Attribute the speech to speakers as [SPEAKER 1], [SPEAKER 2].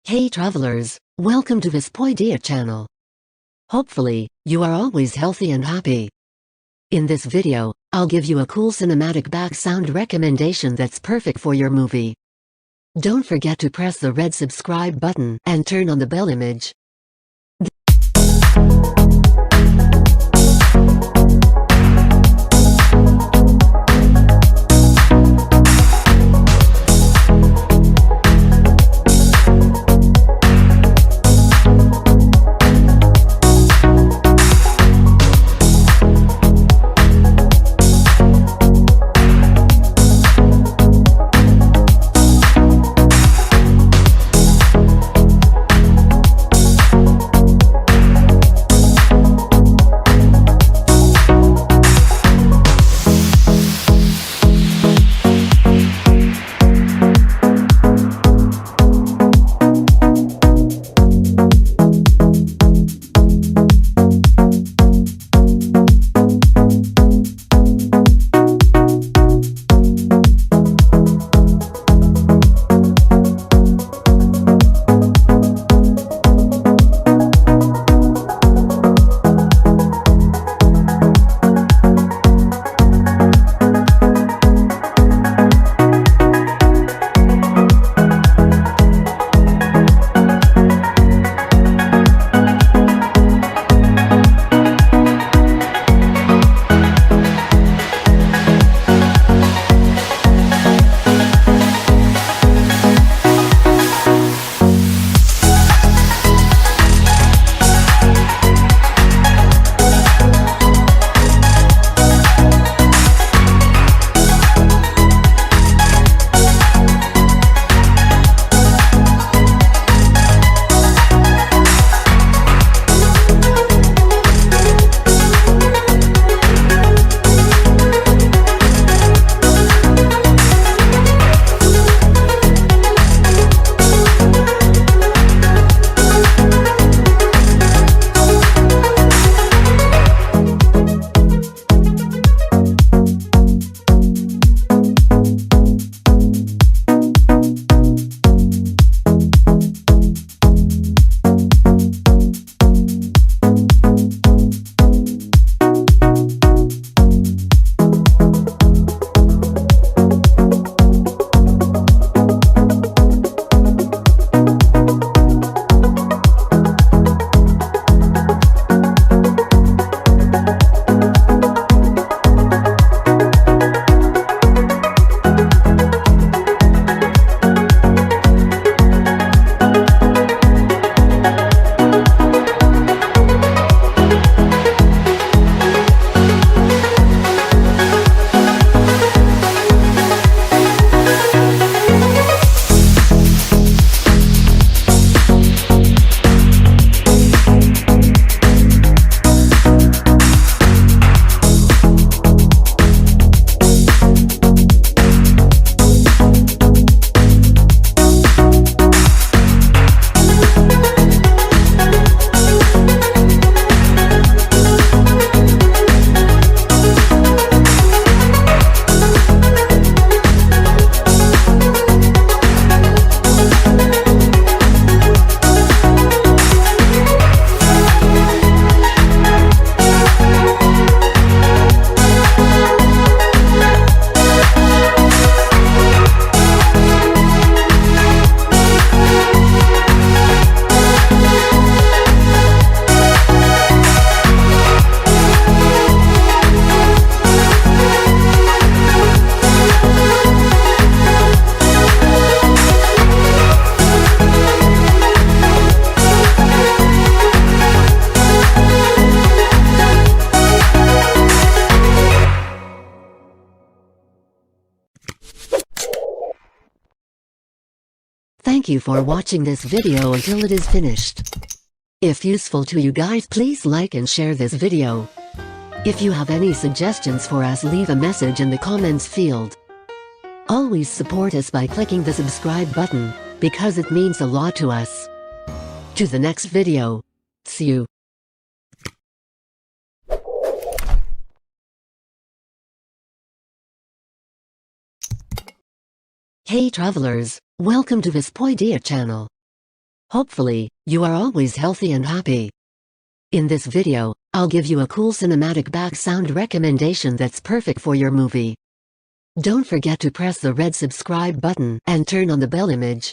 [SPEAKER 1] Hey travelers, welcome to this Poidia channel. Hopefully, you are always healthy and happy. In this video, I'll give you a cool cinematic back sound recommendation that's perfect for your movie. Don't forget to press the red subscribe button and turn on the bell image. Thank you for watching this video until it is finished. If useful to you guys, please like and share this video. If you have any suggestions for us, leave a message in the comments field. Always support us by clicking the subscribe button, because it means a lot to us. To the next video. See you. Hey travelers, welcome to this Poidia channel. Hopefully, you are always healthy and happy. In this video, I'll give you a cool cinematic back sound recommendation that's perfect for your movie. Don't forget to press the red subscribe button and turn on the bell image